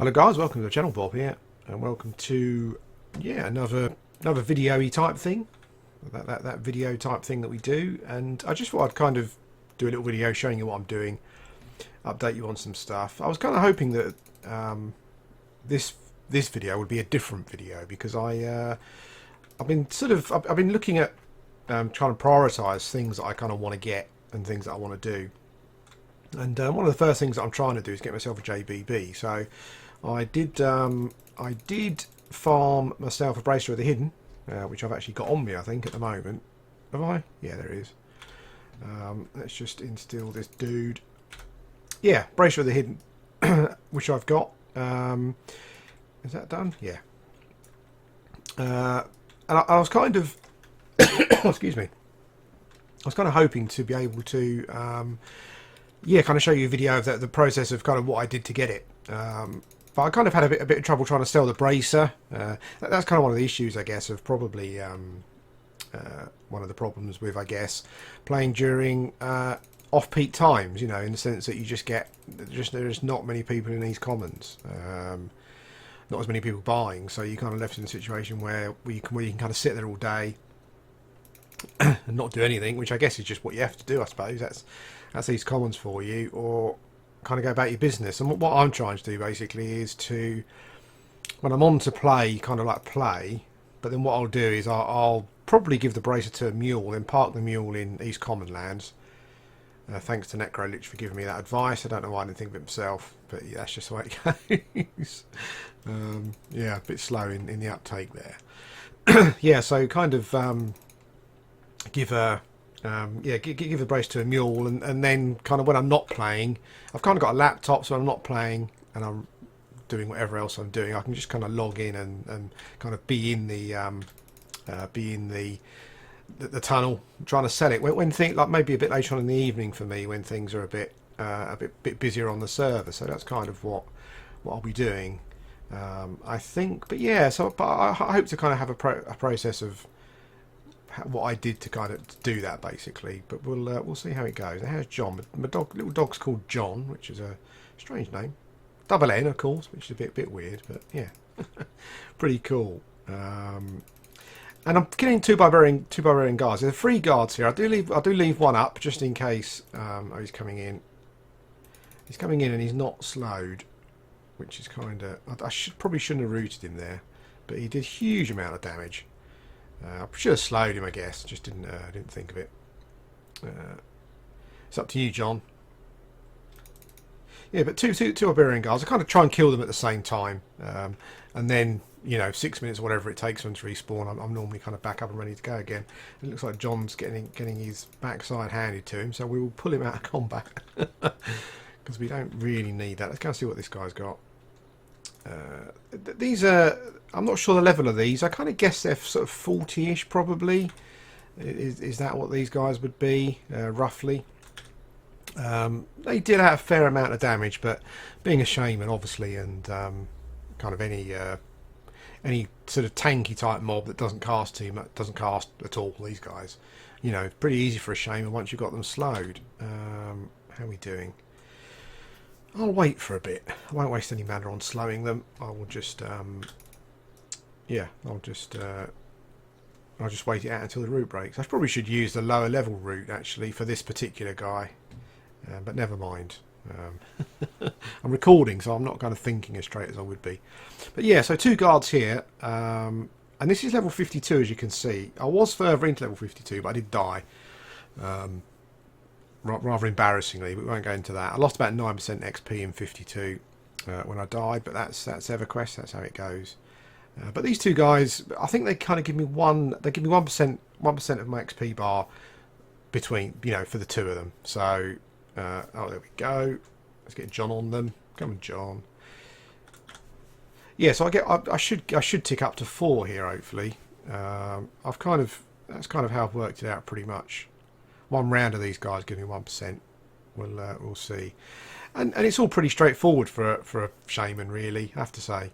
Hello guys, welcome to the channel. Bob here, and welcome to another video-y type thing. That video type thing that we do, and I just thought I'd kind of do a little video showing you what I'm doing, update you on some stuff. I was kind of hoping that this video would be a different video because I've been looking at trying to prioritize things that I kind of want to get and things that I want to do. And one of the first things that I'm trying to do is get myself a JBB. So I did farm myself a Bracer of the Hidden, which I've actually got on me, I think, at the moment. Have I? Yeah, there it is. Let's just instill this dude. Yeah, Bracer of the Hidden, which I've got. Is that done? Yeah. And I was kind of, excuse me. I was kind of hoping to be able to, kind of show you a video of the process of kind of what I did to get it. But I kind of had a bit of trouble trying to sell the Bracer. That's kind of one of the issues, I guess, of probably one of the problems with, I guess, playing during off-peak times. You know, in the sense that you just get there's not many people in these commons, not as many people buying, so you're kind of left in a situation where you can kind of sit there all day and not do anything, which I guess is just what you have to do, I suppose. That's these commons for you, or kind of go about your business. And what I'm trying to do basically is to, when I'm on to play, kind of like play, but then what I'll do is I'll probably give the Bracer to a mule, then park the mule in East Common Lands. Thanks to Necrolich for giving me that advice. I don't know why I didn't think of it myself, but yeah, that's just the way it goes. Yeah, a bit slow in the uptake there. Yeah, so kind of give the brace to a mule, and then kind of when I'm not playing, I've kind of got a laptop, so I'm not playing and I'm doing whatever else I'm doing. I can just kind of log in and kind of be in the tunnel trying to sell it when things, like maybe a bit later on in the evening for me, when things are a bit busier on the server. So that's kind of what I'll be doing, I think. But yeah, but I hope to kind of have a process of what I did to kind of do that, basically. But we'll see how it goes. Now, here's John. My little dog's called John, which is a strange name. Double N, of course, which is a bit weird, but yeah, pretty cool. And I'm getting two barbarian guards. There are 3 guards here. I do leave one up just in case. Oh, he's coming in. He's coming in and he's not slowed, which is kind of. I probably shouldn't have rooted him there, but he did a huge amount of damage. I should have slowed him, I guess. Just didn't think of it. It's up to you, John. Yeah, but two Barbarian guards. I kind of try and kill them at the same time, and then 6 minutes or whatever it takes for them to respawn. I'm normally kind of back up and ready to go again. It looks like John's getting his backside handed to him, so we will pull him out of combat because we don't really need that. Let's go and see what this guy's got. These are, I'm not sure the level of these. I kind of guess they're sort of 40-ish probably. Is that what these guys would be, roughly? They did have a fair amount of damage, but being a shaman, obviously, and kind of any sort of tanky type mob that doesn't cast at all, these guys, pretty easy for a shaman once you've got them slowed. How are we doing? I'll wait for a bit. I won't waste any mana on slowing them. I will just I'll just wait it out until the route breaks. I probably should use the lower level route actually for this particular guy, but never mind. I'm recording, so I'm not kind of thinking as straight as I would be. But yeah, so 2 guards here, and this is level 52, as you can see. I was further into level 52, but I did die. Rather embarrassingly, but we won't go into that. I lost about 9% XP in 52 when I died, but that's Everquest. That's how it goes. But these 2 guys, I think they kind of give me 1%. They give me 1% of my XP bar between, for the 2 of them. So, oh, there we go. Let's get John on them. Come on, John. Yeah, so I should tick up to 4 here, hopefully. That's kind of how I've worked it out, pretty much. 1 round of these guys give me 1%. We'll see, and it's all pretty straightforward for a shaman, really, I have to say.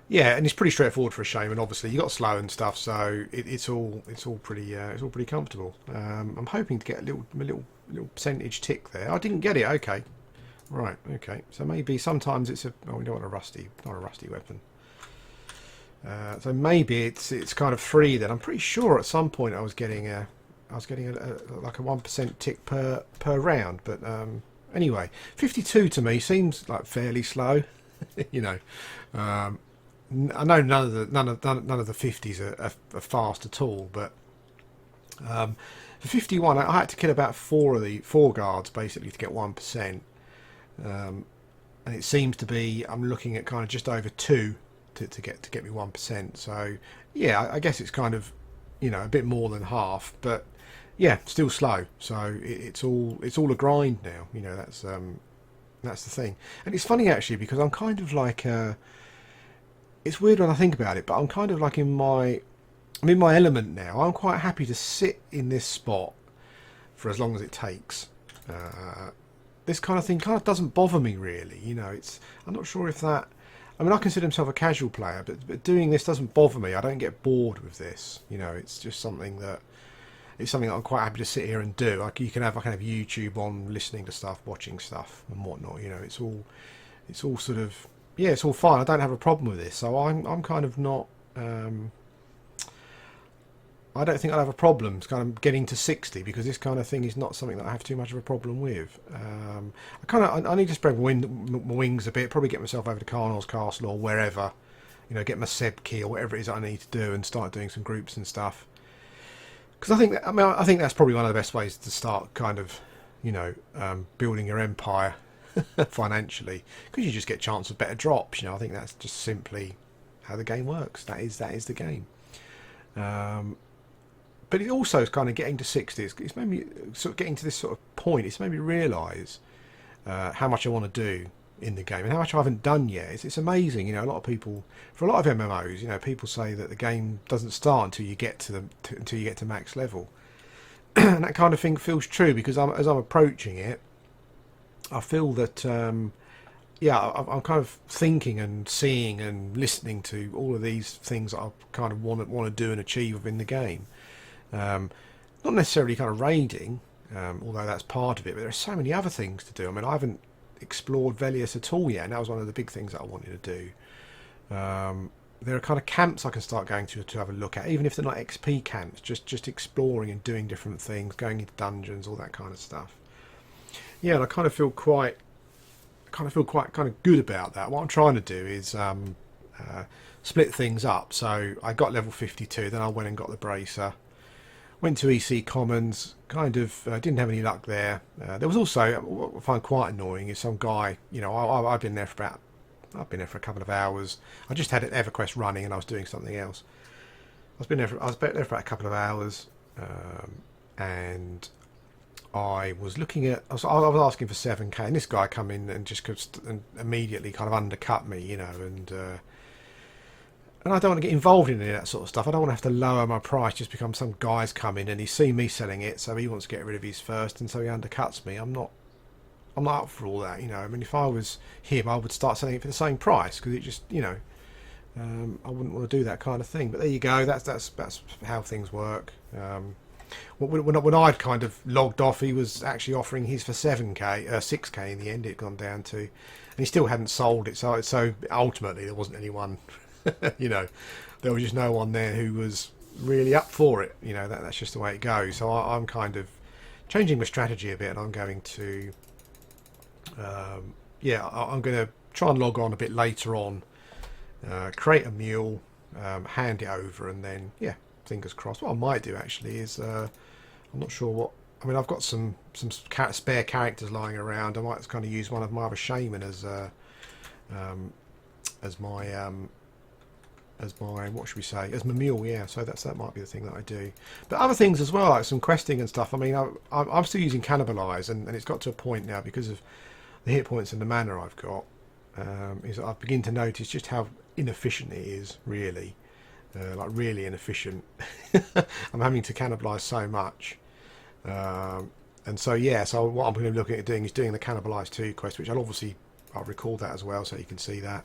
Yeah, and it's pretty straightforward for a shaman. Obviously, you got slow and stuff, so it's all pretty comfortable. I'm hoping to get a little percentage tick there. I didn't get it. Okay, right. Okay, so maybe sometimes it's a. Oh, we don't want a rusty, not a rusty weapon. So maybe it's kind of free then. I'm pretty sure at some point I was getting like a 1% tick per round, but anyway, 52 to me seems like fairly slow. you know, um, I know none of the 50s are fast at all, but for 51, I had to kill about four guards basically to get 1%, and it seems to be I'm looking at kind of just over two to get me 1%. So yeah, I guess it's kind of a bit more than half, but yeah, still slow. So it's all a grind now. That's the thing, and it's funny actually because I'm kind of like it's weird when I think about it, but I'm kind of like I'm in my element now. I'm quite happy to sit in this spot for as long as it takes. This kind of thing kind of doesn't bother me really. I'm not sure if that. I mean, I consider myself a casual player, but doing this doesn't bother me. I don't get bored with this. It's just something that I'm quite happy to sit here and do. Like I can have YouTube on, listening to stuff, watching stuff, and whatnot. It's all sort of it's all fine. I don't have a problem with this, so I'm kind of not. I don't think I'll have a problem kind of getting to 60 because this kind of thing is not something that I have too much of a problem with. I need to spread my wings a bit, probably get myself over to Carnar's Castle or wherever, get my Seb key or whatever it is I need to do and start doing some groups and stuff. Because I think that's probably one of the best ways to start kind of, building your empire financially, because you just get a chance of better drops. I think that's just simply how the game works. That is the game. But it also is kind of getting to 60. It's made me sort of getting to this sort of point. It's made me realise how much I want to do in the game and how much I haven't done yet. It's amazing. A lot of people, for a lot of MMOs, people say that the game doesn't start until you get to max level, and that kind of thing feels true because as I'm approaching it, I feel that I'm kind of thinking and seeing and listening to all of these things that I kind of want to do and achieve within the game. Not necessarily kind of raiding, although that's part of it, but there are so many other things to do. I mean, I haven't explored Velius at all yet, and that was one of the big things that I wanted to do. There are kind of camps I can start going to have a look at, even if they're not XP camps, just exploring and doing different things, going into dungeons, all that kind of stuff. Yeah, and I kind of feel quite good about that. What I'm trying to do is split things up. So I got level 52, then I went and got the bracer. Went to EC Commons, kind of didn't have any luck there. There was also, what I find quite annoying is some guy, I've been there for a couple of hours. I just had an Everquest running and I was doing something else. I was there for a couple of hours, and I was looking at, I was asking for 7k, and this guy come in and just immediately kind of undercut me, and I don't want to get involved in any of that sort of stuff. I don't want to have to lower my price just because some guy's come in and he's seen me selling it, so he wants to get rid of his first, and so he undercuts me. I'm not up for all that, I mean, if I was him, I would start selling it for the same price because it just, I wouldn't want to do that kind of thing. But there you go. That's how things work. When I'd kind of logged off, he was actually offering his for 6k in the end. It had gone down to, and he still hadn't sold it. So ultimately, there wasn't anyone. There was just no one there who was really up for it. That's just the way it goes. So I'm kind of changing my strategy a bit, and I'm going to, I'm going to try and log on a bit later on, create a mule, hand it over, and then fingers crossed. What I might do actually is, I'm not sure what. I mean, I've got some spare characters lying around. I might kind of use one of my other shaman as my what should we say, as my mule. So that might be the thing that I do. But other things as well, like some questing and stuff. I mean, I'm still using Cannibalise, and it's got to a point now because of the hit points and the mana I've got, is that I begin to notice just how inefficient it is, really. Like really inefficient. I'm having to cannibalise so much, and so what I'm going to be looking at doing is doing the Cannibalise 2 quest, which I'll record that as well, so you can see that.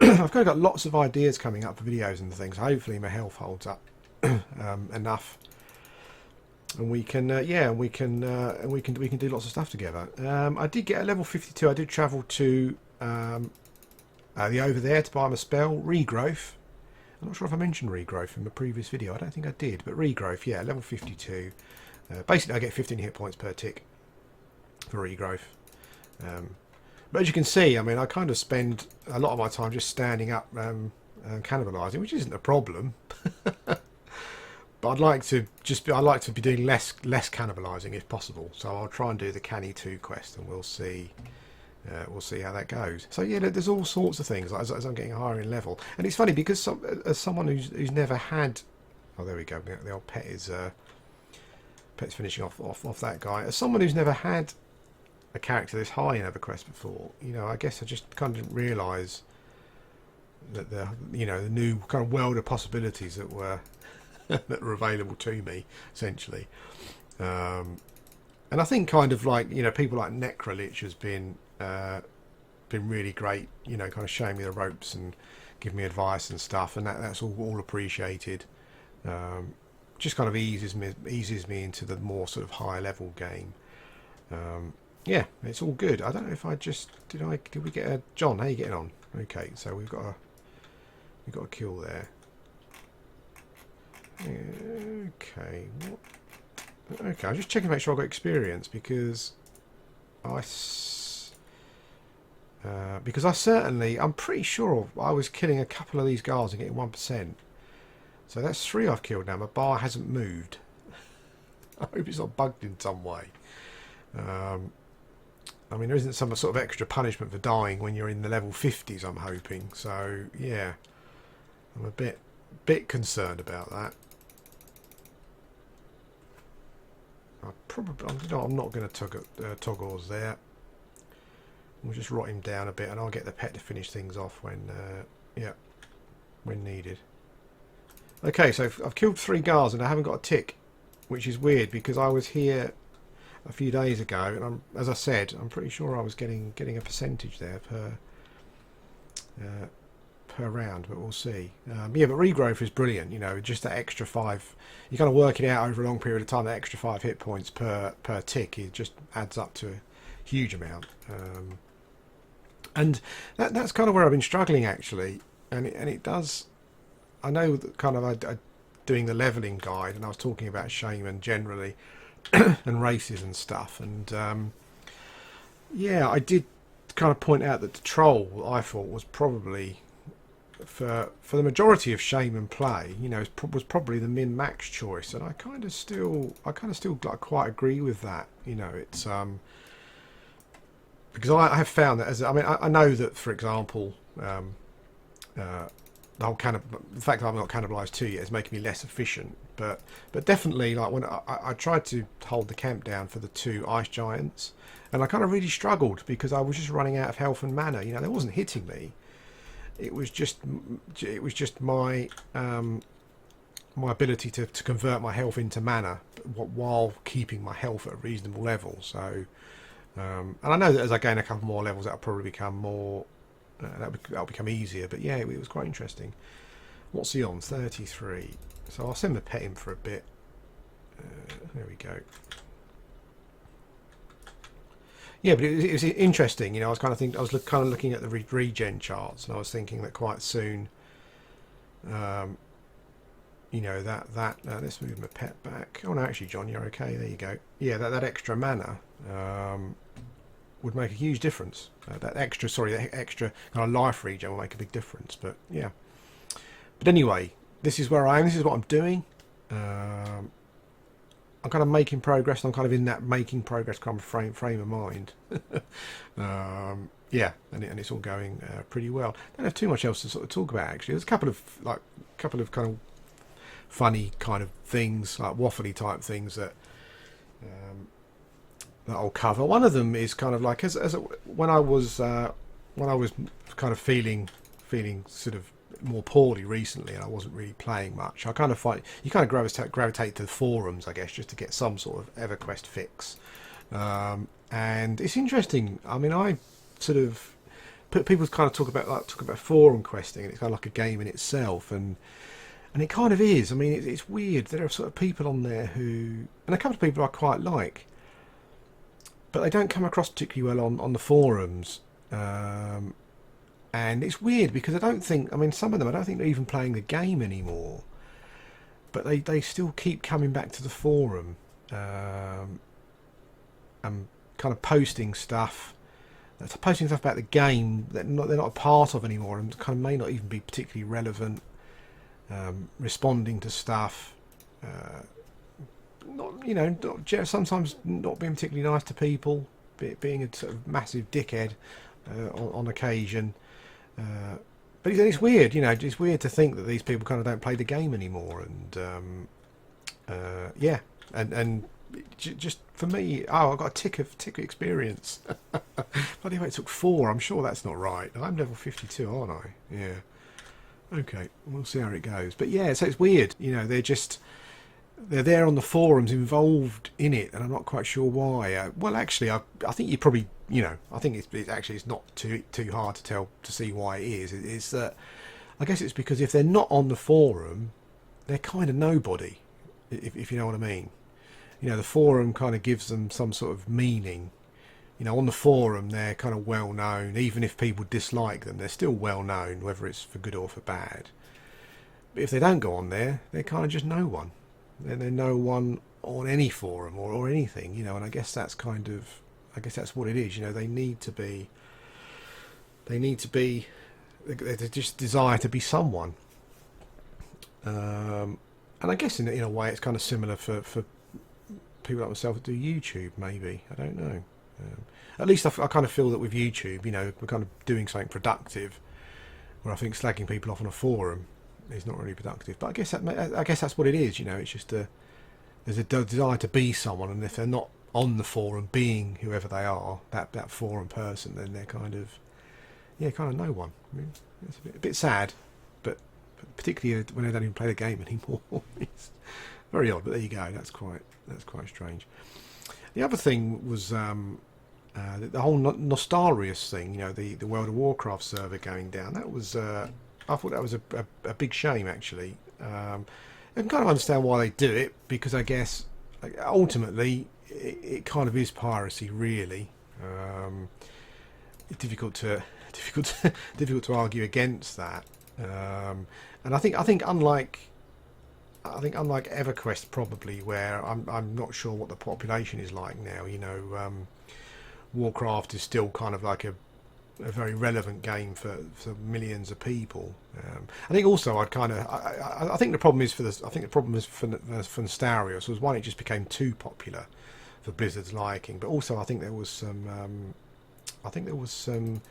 I've kind of got lots of ideas coming up for videos and things. Hopefully my health holds up enough, and we can we can do lots of stuff together. I did get a level 52. I did travel to the Over there to buy my spell regrowth. I'm not sure if I mentioned regrowth in the previous video. I don't think I did, but regrowth, yeah, level 52. Basically I get 15 hit points per tick for regrowth. But as you can see, I mean, I kind of spend a lot of my time just standing up cannibalising, which isn't a problem. But I'd like to be doing less cannibalising if possible. So I'll try and do the Canny 2 quest, and we'll see how that goes. So yeah, there's all sorts of things as I'm getting higher in level, and it's funny because as someone who's never had, oh there we go, the old pet is pet's finishing off that guy. As someone who's never had a character this high in EverQuest before, you know, I guess I just kind of didn't realise that the new kind of world of possibilities that were that were available to me, essentially. And I think kind of like, you know, people like Necrolich has been really great, you know, kind of showing me the ropes and giving me advice and stuff, and that's all appreciated. Just kind of eases me into the more sort of higher level game. Yeah, it's all good. I don't know if I just did we get a John? How are you getting on? Okay, so we've got a kill there. Okay, okay. I'm just checking to make sure I've got experience because I'm pretty sure I was killing a couple of these guards and getting 1%. So that's 3 I've killed now. My bar hasn't moved. I hope it's not bugged in some way. I mean, there isn't some sort of extra punishment for dying when you're in the level 50s, I'm hoping. So, yeah. I'm a bit concerned about that. I'm not going to toggles there. We'll just rot him down a bit, and I'll get the pet to finish things off when needed. Okay, so I've killed 3 guards and I haven't got a tick, which is weird because I was here a few days ago, and as I said, I'm pretty sure I was getting a percentage there per round, but we'll see. Yeah, but regrowth is brilliant. You know, just that extra 5. You kind of work it out over a long period of time. That extra 5 hit points per tick, it just adds up to a huge amount. And that's kind of where I've been struggling actually, and it does. I know that kind of I doing the leveling guide, and I was talking about Shaman generally and races and stuff, and yeah, I did kind of point out that the troll I thought was probably for the majority of Shaman play, you know, was probably the min-max choice, and I kind of still like quite agree with that. You know, it's because I have found that I know that, for example, the fact that I'm not cannibalised too yet is making me less efficient, but definitely, like when I tried to hold the camp down for the 2 ice giants, and I kind of really struggled because I was just running out of health and mana. You know, they wasn't hitting me. It was just my my ability to convert my health into mana while keeping my health at a reasonable level. So, and I know that as I gain a couple more levels, that'll probably become more. That'll become easier, but yeah, it was quite interesting. What's he on? 33. So I'll send the pet in for a bit. There we go. Yeah, but it was interesting. You know, I was kind of looking at the regen charts, and I was thinking that quite soon, you know, that let's move my pet back. Oh no, actually, John, you're okay. There you go. Yeah, that extra mana would make a huge difference. That extra kind of life regen will make a big difference. But yeah. But anyway, this is where I am. This is what I'm doing. I'm kind of making progress. And I'm kind of in that making progress kind of frame of mind. Yeah, and it's all going pretty well. Don't have too much else to sort of talk about actually. There's a couple of kind of funny kind of things, like waffly type things that I'll cover. One of them is kind of like when I was kind of feeling sort of more poorly recently, and I wasn't really playing much. I kind of find you kind of gravitate to the forums, I guess, just to get some sort of EverQuest fix. And it's interesting. I mean, I sort of people kind of talk about forum questing, and it's kind of like a game in itself, and it kind of is. I mean, it's weird. There are sort of people on there who, and a couple of people I quite like, but they don't come across particularly well on the forums. And it's weird because I don't think, I mean, some of them, I don't think they're even playing the game anymore, but they still keep coming back to the forum, and kind of posting stuff about the game that they're not a part of anymore, and kind of may not even be particularly relevant. Responding to stuff, sometimes not being particularly nice to people, being a sort of massive dickhead on occasion. But it's weird, it's weird to think that these people kind of don't play the game anymore, and and just for me, I got a tick of experience. Bloody hell, it took 4. I'm sure that's not right. I'm level 52, aren't I? Yeah. Okay, we'll see how it goes. But yeah, so it's weird. They're there on the forums, involved in it, and I'm not quite sure why. Well, actually, I think you probably, I think it's not too hard to see why it is. It's that I guess it's because if they're not on the forum, they're kind of nobody, if you know what I mean. The forum kind of gives them some sort of meaning. On the forum, they're kind of well known. Even if people dislike them, they're still well known, whether it's for good or for bad. But if they don't go on there, they're kind of just no one. They're no one on any forum or anything, and I guess that's what it is. They need to be. They just desire to be someone. And I guess in a way, it's kind of similar for people like myself that do YouTube. Maybe, I don't know. At least I kind of feel that with YouTube, we're kind of doing something productive, where I think slagging people off on a forum is not really productive. But I guess that's what it is. It's just there's a desire to be someone, and if they're not on the forum, being whoever they are, that forum person, then they're kind of no one. I mean, it's a bit sad, but particularly when they don't even play the game anymore. It's very odd. But there you go. That's quite strange. The other thing was the whole Nostalrius thing, the World of Warcraft server going down. That was, I thought that was a big shame, actually. I can kind of understand why they do it, because I guess ultimately it kind of is piracy, really. It's difficult to argue against that. And I think unlike Everquest, probably, where I'm not sure what the population is like now. Warcraft is still kind of like a very relevant game for millions of people. I think also I think the problem is for Nostalrius was, one, it just became too popular for Blizzard's liking, but also I think there was some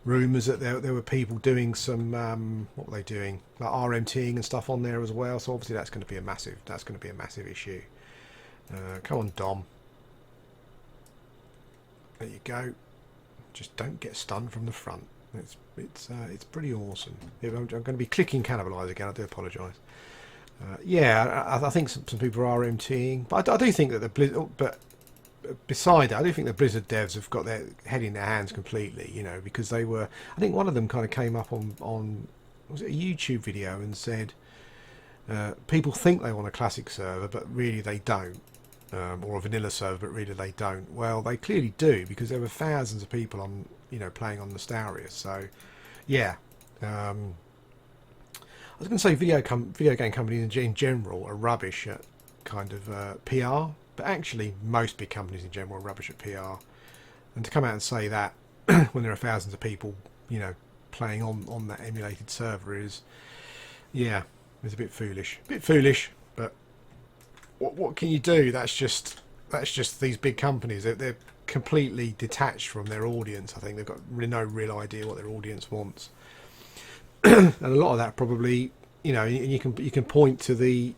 rumours that there were people doing some what were they doing, like RMTing and stuff on there as well. So obviously that's going to be a massive issue. Come on, Dom. There you go. Just don't get stunned from the front. It's pretty awesome. I'm going to be clicking cannibalise again. I do apologise. I think some people are RMTing, but I do think that beside that, I do think the Blizzard devs have got their head in their hands completely, because they were, I think one of them kind of came up on was it a YouTube video and said people think they want a classic server, but really they don't, or a vanilla server, but really they don't. Well, they clearly do, because there were thousands of people on, playing on Nostalrius. So yeah, I was going to say video game companies in general are rubbish at kind of PR. But actually, most big companies in general are rubbish at PR. And to come out and say that when there are thousands of people, playing on that emulated server is a bit foolish. But what can you do? That's just these big companies. They're completely detached from their audience. I think they've got no real idea what their audience wants. And a lot of that probably, you can point to the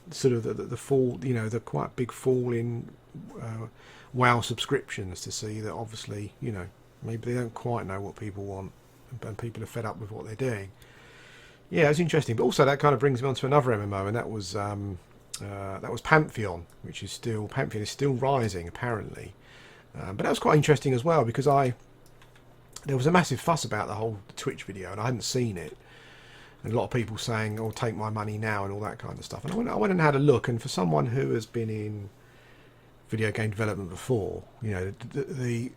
sort of the fall, the quite big fall in WoW subscriptions to see that obviously, maybe they don't quite know what people want, and people are fed up with what they're doing. Yeah, it's interesting. But also that kind of brings me on to another MMO, and that was Pantheon, Pantheon is still rising apparently. But that was quite interesting as well, because I there was a massive fuss about the whole Twitch video, and I hadn't seen it. And a lot of people saying, "Oh, take my money now," and all that kind of stuff. And I went and had a look, and for someone who has been in video game development before, you know, the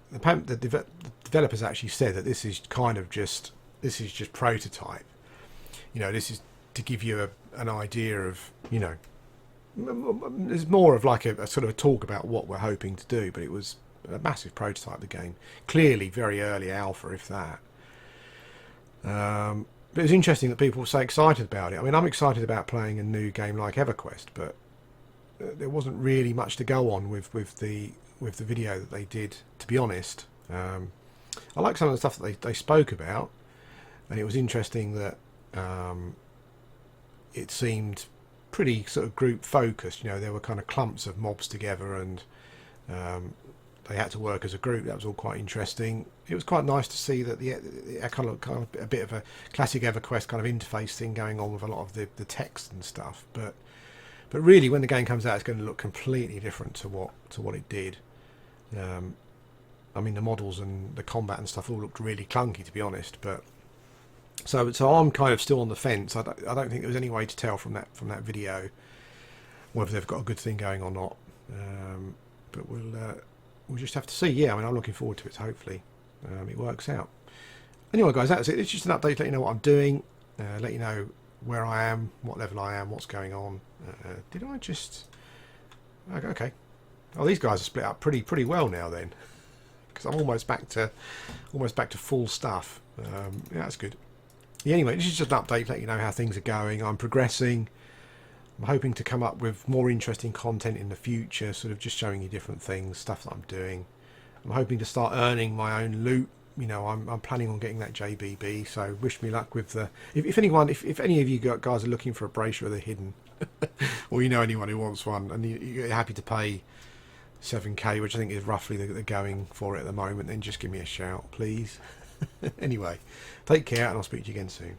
developers actually said that this is just prototype. You know, this is to give you an idea of, you know, there's more of like a sort of a talk about what we're hoping to do, but it was a massive prototype of the game, clearly very early alpha, if that. But it was interesting that people were so excited about it. I mean, I'm excited about playing a new game like Everquest, but there wasn't really much to go on with the video that they did, to be honest. I like some of the stuff that they spoke about, and it was interesting that it seemed pretty sort of group focused. You know, there were kind of clumps of mobs together, and they had to work as a group. That was all quite interesting. It was quite nice to see that the kind of a bit of a classic EverQuest kind of interface thing going on with a lot of the text and stuff. But really, when the game comes out, it's going to look completely different to what it did. I mean, the models and the combat and stuff all looked really clunky, to be honest. But so I'm kind of still on the fence. I don't think there was any way to tell from that video whether they've got a good thing going or not. But we'll just have to see. Yeah, I mean, I'm looking forward to it. So hopefully, it works out. Anyway, guys, that's it. It's just an update to let you know what I'm doing, let you know where I am, what level I am, what's going on. Did I just? Okay. Oh, these guys are split up pretty well now then, because I'm almost back to full stuff. Yeah, that's good. Yeah, anyway, this is just an update to let you know how things are going. I'm progressing. I'm hoping to come up with more interesting content in the future, sort of just showing you different things, stuff that I'm doing. I'm hoping to start earning my own loot. You know, I'm planning on getting that JBB, so wish me luck with the... If any of you guys are looking for a brochure of the hidden, or you know anyone who wants one, and you're happy to pay 7k, which I think is roughly the going for it at the moment, then just give me a shout, please. Anyway, take care, and I'll speak to you again soon.